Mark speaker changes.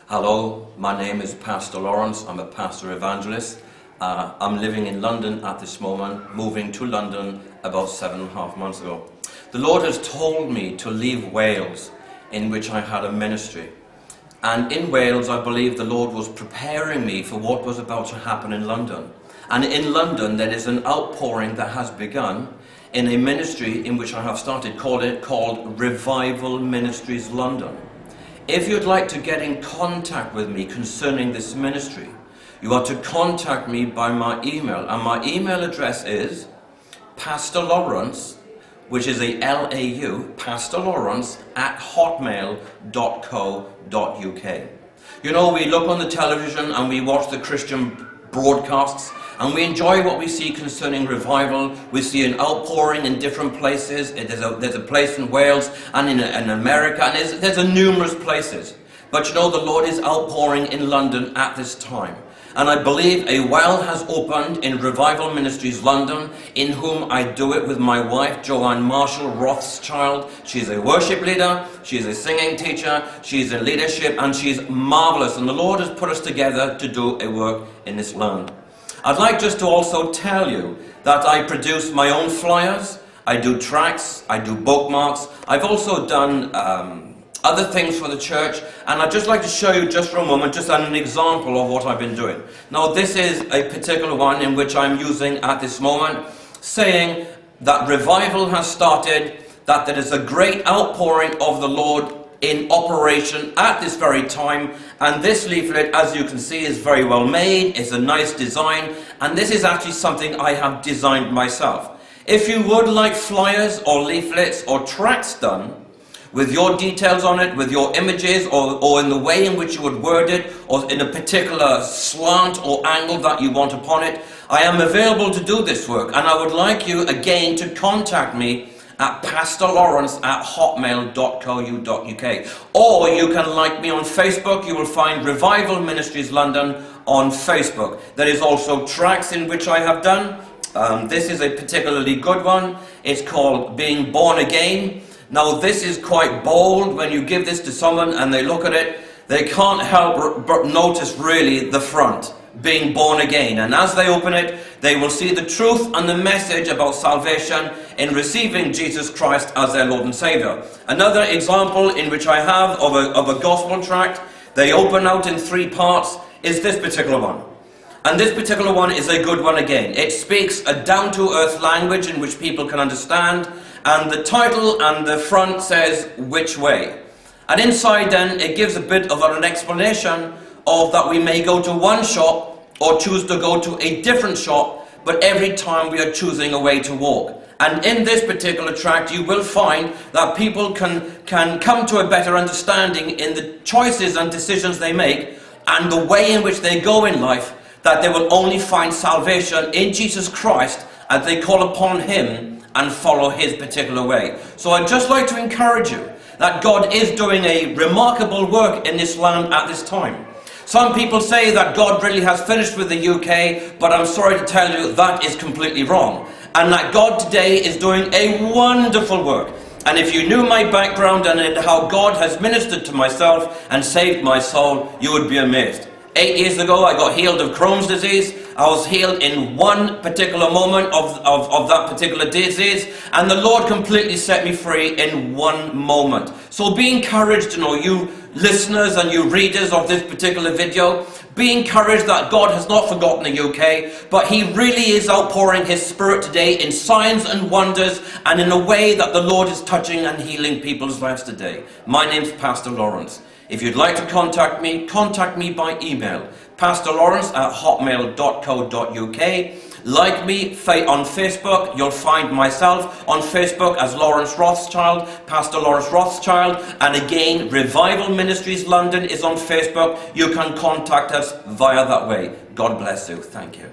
Speaker 1: Hello, my name is Pastor Lawrence. I'm a pastor evangelist. I'm living in London at this moment, moving to London about 7.5 months ago. The Lord has told me to leave Wales, in which I had a ministry. And in Wales, I believe the Lord was preparing me for what was about to happen in London. And in London, there is an outpouring that has begun in a ministry in which I have started called Revival Ministries London. If you'd like to get in contact with me concerning this ministry, you are to contact me by my email. And my email address is Pastorlawrence, which is a L-A-U, Pastorlawrence @hotmail.co.uk. You know, we look on the television and we watch the Christian broadcasts, and we enjoy what we see concerning revival. We see an outpouring in different places. There's a place in Wales and in America, and there's numerous places. But you know, the Lord is outpouring in London at this time. And I believe a well has opened in Revival Ministries London, in whom I do it with my wife, Joanne Marshall Rothschild. She's a worship leader, she's a singing teacher, she's in leadership, and she's marvelous. And the Lord has put us together to do a work in this land. I'd like just to also tell you that I produce my own flyers, I do tracts, I do bookmarks. I've also done other things for the church, and I'd just like to show you just for a moment just an example of what I've been doing. Now, this is a particular one in which I'm using at this moment, saying that revival has started, that there is a great outpouring of the Lord in operation at this very time. And this leaflet, as you can see, is very well made. It's a nice design, and this is actually something I have designed myself. If you would like flyers or leaflets or tracts done with your details on it, with your images, or in the way in which you would word it, or in a particular slant or angle that you want upon it, I am available to do this work. And I would like you again to contact me at pastorlawrence@hotmail.co.uk, or you can like me on Facebook. You will find Revival Ministries London on Facebook. There is also tracts in which I have done. This is a particularly good one. It's called Being Born Again. Now, this is quite bold. When you give this to someone and they look at it, they can't help but notice really the front, being born again. And as they open it, they will see the truth and the message about salvation in receiving Jesus Christ as their Lord and Savior. Another example in which I have of a gospel tract, they open out in 3 parts, is this particular one. And this particular one is a good one again. It speaks a down-to-earth language in which people can understand. And the title and the front says, Which Way? And inside then, it gives a bit of an explanation of that we may go to one shop or choose to go to a different shop, but every time we are choosing a way to walk. And in this particular tract, you will find that people can come to a better understanding in the choices and decisions they make, and the way in which they go in life, that they will only find salvation in Jesus Christ as they call upon Him and follow His particular way. So I'd just like to encourage you that God is doing a remarkable work in this land at this time. Some people say that God really has finished with the UK, but I'm sorry to tell you that is completely wrong. And that God today is doing a wonderful work. And if you knew my background and how God has ministered to myself and saved my soul, you would be amazed. 8 years ago, I got healed of Crohn's disease. I was healed in one particular moment of that particular disease, and the Lord completely set me free in one moment. So be encouraged, you listeners and you readers of this particular video, be encouraged that God has not forgotten the UK, but He really is outpouring His Spirit today in signs and wonders, and in a way that the Lord is touching and healing people's lives today. My name's Pastor Lawrence. If you'd like to contact me by email, pastorlawrence@hotmail.co.uk. Like me on Facebook. You'll find myself on Facebook as Lawrence Rothschild, Pastor Lawrence Rothschild. And again, Revival Ministries London is on Facebook. You can contact us via that way. God bless you. Thank you.